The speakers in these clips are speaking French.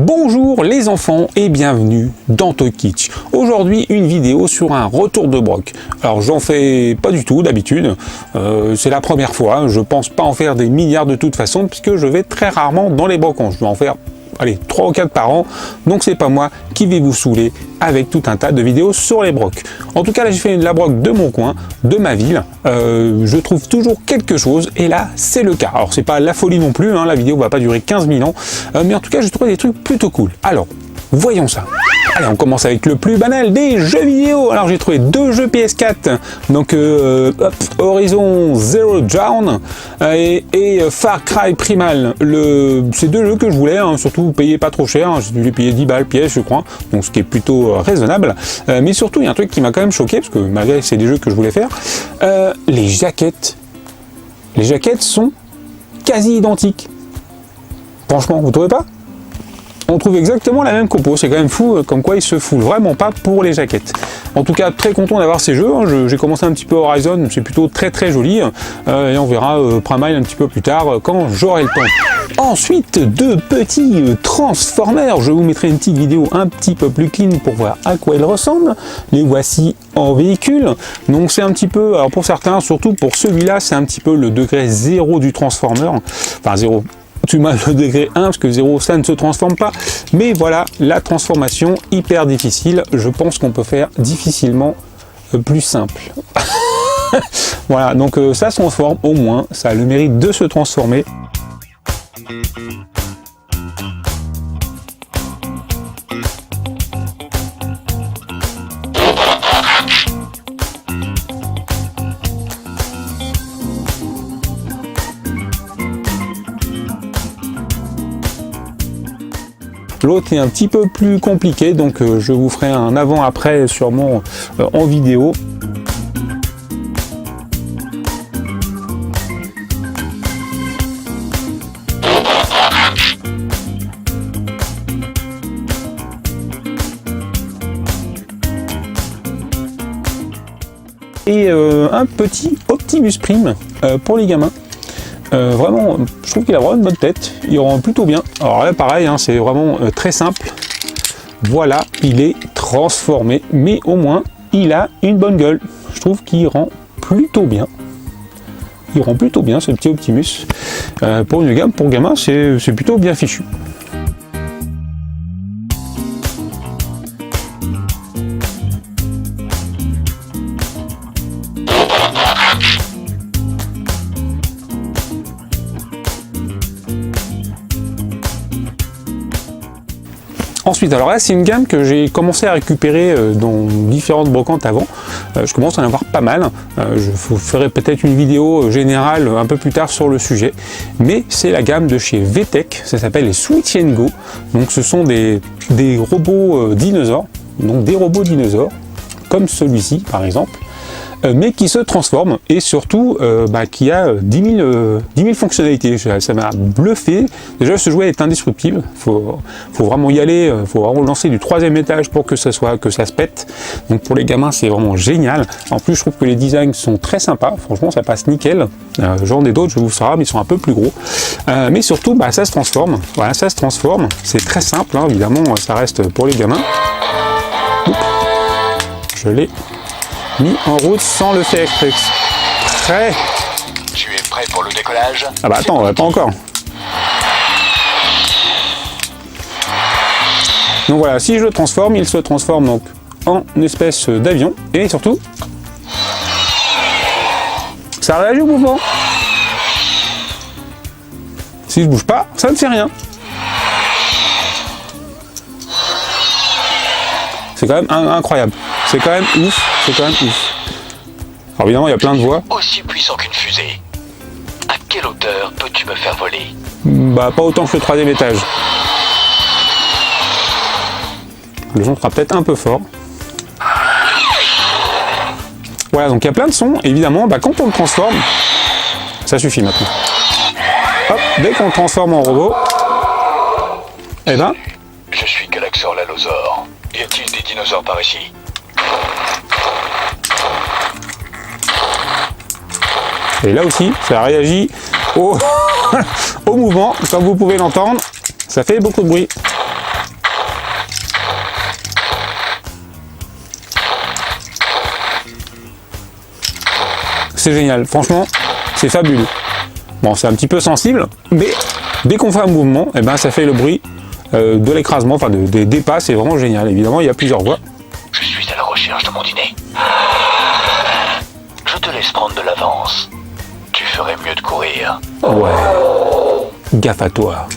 Bonjour les enfants et bienvenue dans Toy Kitsch. Aujourd'hui une vidéo sur un retour de broc. Alors j'en fais pas du tout d'habitude, c'est la première fois, je pense pas en faire des milliards de toute façon puisque je vais très rarement dans les brocants, je dois en faire 3 ou 4 par an, donc c'est pas moi qui vais vous saouler avec tout un tas de vidéos sur les brocs. En tout cas là j'ai fait la broc de mon coin, de ma ville, je trouve toujours quelque chose et là c'est le cas. Alors c'est pas la folie non plus, hein, la vidéo va pas durer 15 000 ans, mais en tout cas j'ai trouvé des trucs plutôt cool. Alors voyons ça. Allez, on commence avec le plus banal des jeux vidéo. Alors j'ai trouvé 2 jeux PS4, donc Horizon Zero Dawn et Far Cry Primal. C'est 2 jeux que je voulais, hein, surtout payer pas trop cher, hein, j'ai dû les payer 10 balles pièce je crois, donc ce qui est plutôt raisonnable. Mais surtout il y a un truc qui m'a quand même choqué, parce que malgré c'est des jeux que je voulais faire, les jaquettes. Les jaquettes sont quasi identiques. Franchement, vous trouvez pas ? On trouve exactement la même compo, c'est quand même fou, comme quoi ils se foulent vraiment pas pour les jaquettes. En tout cas, très content d'avoir ces jeux, hein. J'ai commencé un petit peu Horizon, c'est plutôt très joli, et on verra Primal un petit peu plus tard, quand j'aurai le temps. Ensuite, 2 petits Transformers, je vous mettrai une petite vidéo un petit peu plus clean pour voir à quoi ils ressemblent. Les voici en véhicule, donc c'est un petit peu, alors pour certains, surtout pour celui-là, c'est un petit peu le degré 0 du Transformer, enfin 0. Tu m'as le degré 1 parce que 0 ça ne se transforme pas, mais voilà la transformation hyper difficile. Je pense qu'on peut faire difficilement plus simple. Voilà, donc ça se transforme au moins, ça a le mérite de se transformer. L'autre est un petit peu plus compliqué, donc je vous ferai un avant-après sûrement en vidéo. Et un petit Optimus Prime pour les gamins. Vraiment, je trouve qu'il a vraiment une bonne tête, il rend plutôt bien. Alors là pareil, hein, c'est vraiment très simple. Voilà, il est transformé, mais au moins il a une bonne gueule. Je trouve qu'il rend plutôt bien. Il rend plutôt bien ce petit Optimus. Pour une gamme, pour gamin, c'est plutôt bien fichu. Ensuite, alors là, c'est une gamme que j'ai commencé à récupérer dans différentes brocantes avant. Je commence à en avoir pas mal. Je vous ferai peut-être une vidéo générale un peu plus tard sur le sujet. Mais c'est la gamme de chez VTech. Ça s'appelle les Switch & Go. Donc, ce sont des robots dinosaures. Donc, des robots dinosaures, comme celui-ci, par exemple. Mais qui se transforme et surtout qui a 10 000 fonctionnalités. Ça m'a bluffé. Déjà ce jouet est indestructible, faut vraiment y aller, faut vraiment lancer du 3e étage pour que ça se pète. Donc pour les gamins c'est vraiment génial. En plus je trouve que les designs sont très sympas, franchement ça passe nickel. J'en ai d'autres, je vous ferai, mais ils sont un peu plus gros. Mais surtout ça se transforme, voilà, ça se transforme, c'est très simple, hein, évidemment ça reste pour les gamins. Oups. Je l'ai mis en route sans le faire exprès. Prêt. Tu es prêt pour le décollage? Ah bah attends, pas encore. Donc voilà, si je le transforme, il se transforme donc en espèce d'avion et surtout ça réagit au mouvement. Si je bouge pas, ça ne fait rien. C'est quand même incroyable. C'est quand même ouf. C'est quand même ouf. Alors évidemment, il y a plein de voix. Aussi puissant qu'une fusée. À quelle hauteur peux-tu me faire voler? Bah, pas autant que le 3e étage. Le son sera peut-être un peu fort. Voilà, donc il y a plein de sons. Évidemment, quand on le transforme, ça suffit maintenant. Hop, dès qu'on le transforme en robot, Je suis Galaxor l'Allosaure. Y a-t-il des dinosaures par ici? Et là aussi, ça réagit au mouvement, comme vous pouvez l'entendre, ça fait beaucoup de bruit. c'est génial. Franchement, c'est fabuleux. Bon, c'est un petit peu sensible, mais dès qu'on fait un mouvement, eh ben, ça fait le bruit de l'écrasement, enfin des pas, c'est vraiment génial. Évidemment, il y a plusieurs voies. Je suis à la recherche de mon dîner. Je te laisse prendre de l'avance. Tu ferais mieux de courir. Ouais. Gaffe à toi.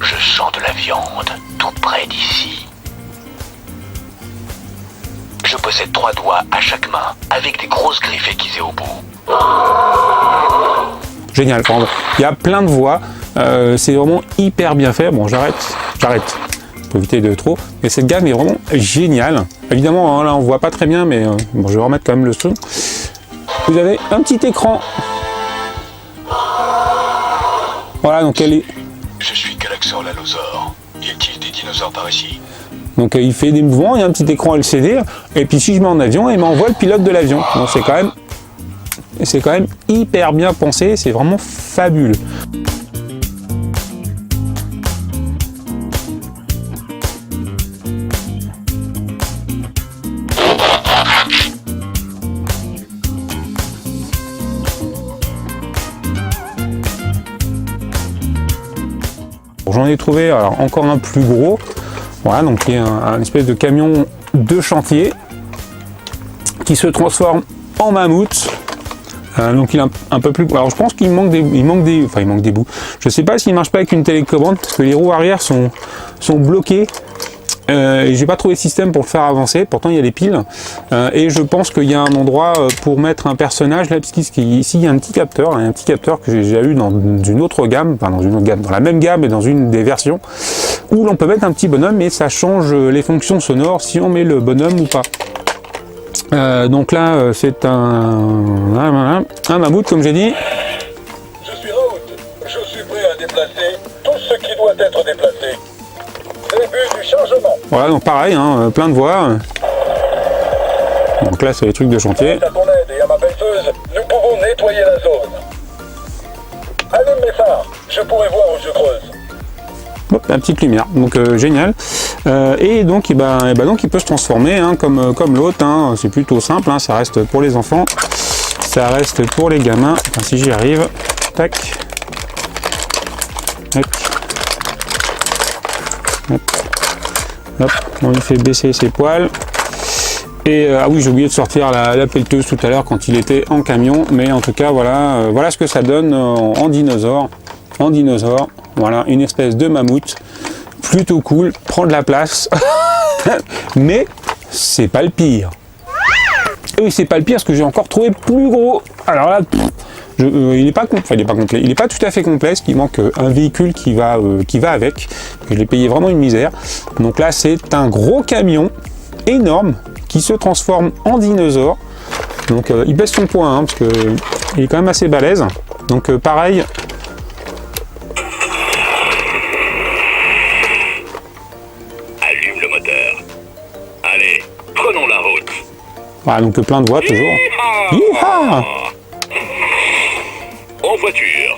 Je sens de la viande tout près d'ici. Je possède 3 doigts à chaque main, avec des grosses griffes aiguisées au bout. Génial. Il y a plein de voix. C'est vraiment hyper bien fait. Bon, j'arrête. Pour éviter de trop. Mais cette gamme est vraiment géniale. Évidemment, là, on voit pas très bien, mais bon, je vais remettre quand même le son. Vous avez un petit écran. Voilà, donc elle est... Je suis Galaxor l'allosaure. Y a-t-il des dinosaures par ici? Donc il fait des mouvements, il y a un petit écran LCD. Et puis si je mets en avion, il m'envoie le pilote de l'avion. Donc c'est quand même hyper bien pensé. C'est vraiment fabuleux. J'en ai trouvé alors, encore un plus gros, voilà, donc il y a un espèce de camion de chantier qui se transforme en mammouth. Donc il est un peu plus. Alors je pense qu'il manque des bouts. Je sais pas s'il marche pas avec une télécommande parce que les roues arrière sont bloquées. Et j'ai pas trouvé de système pour le faire avancer, pourtant il y a des piles, et je pense qu'il y a un endroit pour mettre un personnage là, puisqu'ici il y a un petit capteur que j'ai déjà eu dans une autre gamme, enfin dans la même gamme et dans une des versions, où l'on peut mettre un petit bonhomme et ça change les fonctions sonores si on met le bonhomme ou pas. Donc là c'est un mammouth comme j'ai dit. Je suis Raoult, je suis prêt à déplacer tout ce qui doit être déplacé. Début du chargement. Voilà, donc pareil, hein, plein de voix. Donc là, c'est les trucs de chantier. À ton aide et à ma pelleteuse, nous pouvons nettoyer la zone. Allume mes phares, je pourrai voir où je creuse. Hop, la petite lumière, donc génial. Et donc, donc, il peut se transformer hein, comme l'autre. Hein, c'est plutôt simple, hein, ça reste pour les enfants, ça reste pour les gamins. Enfin, si j'y arrive, tac. Hop. Hop, on lui fait baisser ses poils. Et ah oui, j'ai oublié de sortir la pelleteuse tout à l'heure quand il était en camion, mais en tout cas voilà, voilà ce que ça donne en dinosaure. Voilà, une espèce de mammouth, plutôt cool, prend de la place, mais c'est pas le pire. Et oui, c'est pas le pire parce que j'ai encore trouvé plus gros. Alors là, il n'est pas complet, il n'est pas tout à fait complet, parce qu'il manque un véhicule qui va avec. Je l'ai payé vraiment une misère. Donc là, c'est un gros camion énorme qui se transforme en dinosaure. Donc il baisse son poids, hein, parce que il est quand même assez balèze. Donc pareil. Allume le moteur. Allez, prenons la route. Voilà, donc plein de voix toujours. Yeehaw! En voiture.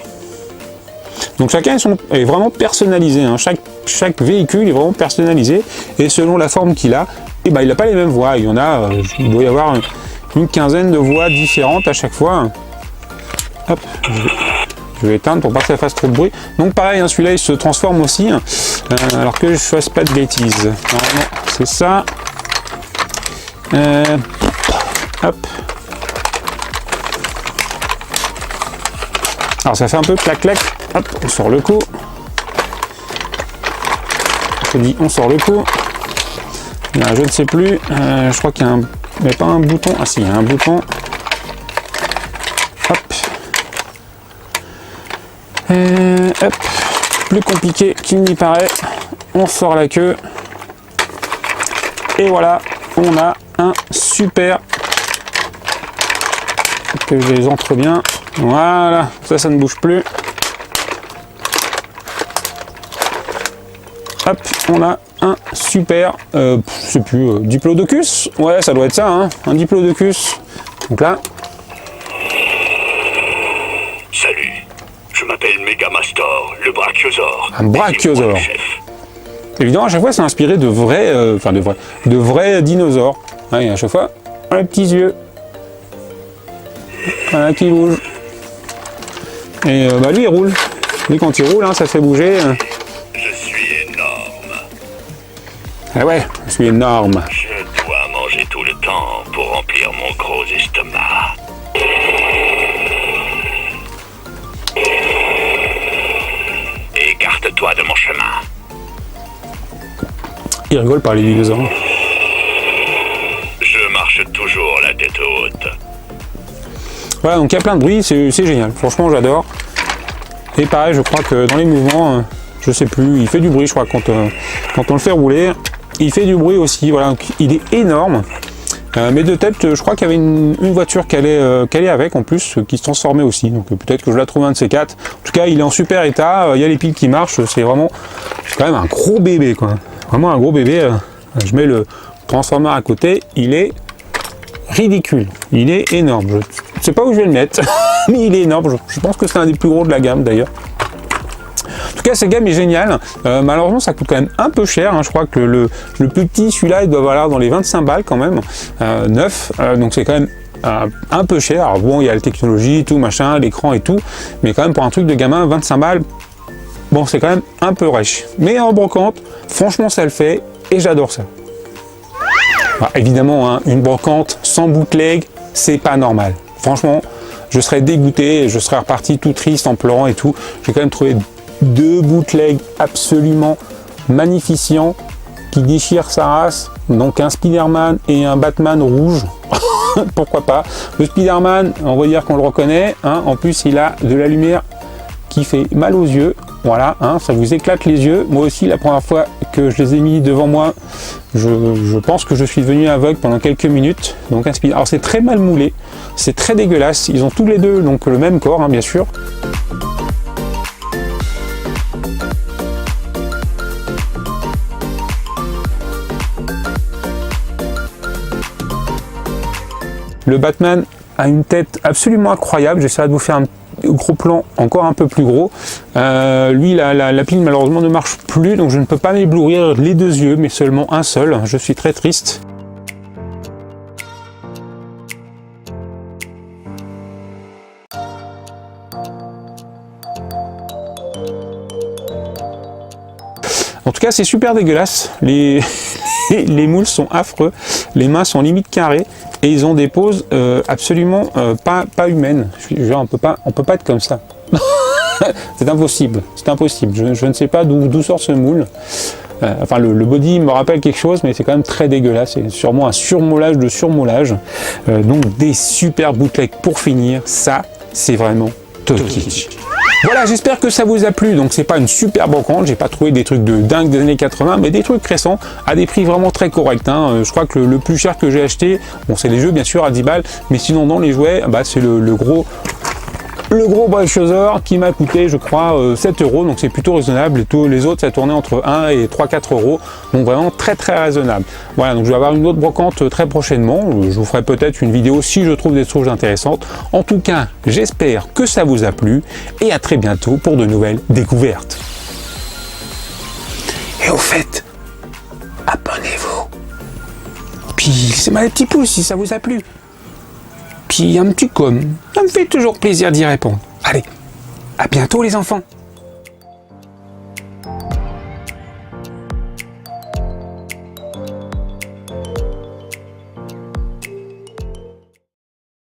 Donc chacun est vraiment personnalisé, hein. Chaque véhicule est vraiment personnalisé et selon la forme qu'il a, et ben, il n'a pas les mêmes voix. Il y en a, il doit y avoir une quinzaine de voix différentes à chaque fois. Hop, je vais éteindre pour pas que ça fasse trop de bruit. Donc pareil, hein, celui-là il se transforme aussi, alors que je fasse pas de bêtises. Normalement c'est ça. Hop. Alors ça fait un peu clac-clac. Hop, on sort le coup. Je dis on sort le coup. Là, je ne sais plus. Je crois qu'il y a mais pas un bouton. Ah si, il y a un bouton. Hop. Hop. Plus compliqué qu'il n'y paraît. On sort la queue. Et voilà, on a un super. Que je les entre bien. Voilà, ça ne bouge plus. Hop, on a un super, je sais plus, Diplodocus. Ouais, ça doit être ça, hein, un Diplodocus. Donc là. Salut, je m'appelle Megamastor, le brachiosaure. Un brachiosaure. Évidemment, à chaque fois, c'est inspiré de vrais, de vrais dinosaures. Hein, et à chaque fois, les petits yeux. Voilà, qui bouge. Et bah lui il roule. Lui quand il roule, hein, ça fait bouger. Je suis énorme. Ah ouais, je suis énorme. Je dois manger tout le temps pour remplir mon gros estomac. Écarte-toi de mon chemin. Il rigole par les dinosaures. Je marche toujours la tête haute. Voilà, donc il y a plein de bruit, c'est génial. Franchement, j'adore. Et pareil, je crois que dans les mouvements, je sais plus, il fait du bruit, je crois, quand on le fait rouler. Il fait du bruit aussi, voilà, donc il est énorme. Mais de tête, je crois qu'il y avait une voiture qui allait avec, en plus, qui se transformait aussi. Donc peut-être que je la trouve un de ces quatre. En tout cas, il est en super état, il y a les piles qui marchent, c'est quand même un gros bébé, quoi. Vraiment un gros bébé. Je mets le transformer à côté, il est ridicule, il est énorme. Je ne sais pas où je vais le mettre, mais il est énorme. Je pense que c'est un des plus gros de la gamme d'ailleurs. En tout cas, cette gamme est géniale. Malheureusement, ça coûte quand même un peu cher. Hein. Je crois que le plus petit, celui-là, il doit valoir dans les 25 balles quand même, neuf. Donc c'est quand même un peu cher. Alors bon, il y a la technologie, tout machin, l'écran et tout, mais quand même pour un truc de gamin, 25 balles. Bon, c'est quand même un peu rêche. Mais en brocante, franchement, ça le fait et j'adore ça. Alors, évidemment, hein, une brocante sans bootleg, c'est pas normal. Franchement, je serais dégoûté, je serais reparti tout triste en pleurant et tout. J'ai quand même trouvé 2 bootlegs absolument magnifiants qui déchirent sa race. Donc un Spider-Man et un Batman rouge. Pourquoi pas. Le Spider-Man, on va dire qu'on le reconnaît. Hein. En plus, il a de la lumière qui fait mal aux yeux. Voilà, hein, ça vous éclate les yeux. Moi aussi, la première fois que je les ai mis devant moi, je pense que je suis devenu aveugle pendant quelques minutes. Donc un Spider. Alors c'est très mal moulé, c'est très dégueulasse. Ils ont tous les deux donc le même corps, hein, bien sûr. Le Batman a une tête absolument incroyable. J'essaierai de vous faire un gros plan encore un peu plus gros. Lui, la pile malheureusement ne marche plus, donc je ne peux pas m'éblouir les 2 yeux, mais seulement un seul. Je suis très triste. En tout cas, c'est super dégueulasse. Les moules sont affreux. Les mains sont limite carrées. Et ils ont des poses absolument pas humaines. Genre, on peut pas être comme ça. C'est impossible. C'est impossible. Je ne sais pas d'où sort ce moule. Enfin, le body me rappelle quelque chose, mais c'est quand même très dégueulasse. C'est sûrement un surmoulage de surmoulage. Donc, des super bootlegs pour finir. Ça, c'est vraiment Tokitch. Voilà, j'espère que ça vous a plu. Donc c'est pas une super brocante, j'ai pas trouvé des trucs de dingue des années 80, mais des trucs récents à des prix vraiment très corrects. Hein. Je crois que le plus cher que j'ai acheté, bon c'est les jeux bien sûr à 10 balles, mais sinon dans les jouets, bah, c'est le gros Biohazard qui m'a coûté je crois 7 €, donc c'est plutôt raisonnable. Et tous les autres ça tournait entre 1 et 3-4 €, donc vraiment très raisonnable. Voilà, donc je vais avoir une autre brocante très prochainement. Je vous ferai peut-être une vidéo si je trouve des choses intéressantes. En tout cas, j'espère que ça vous a plu et à très bientôt pour de nouvelles découvertes. Et au fait, abonnez-vous. Puis laissez-moi les petits pouces si ça vous a plu. Puis un petit com, ça me fait toujours plaisir d'y répondre. Allez, à bientôt les enfants.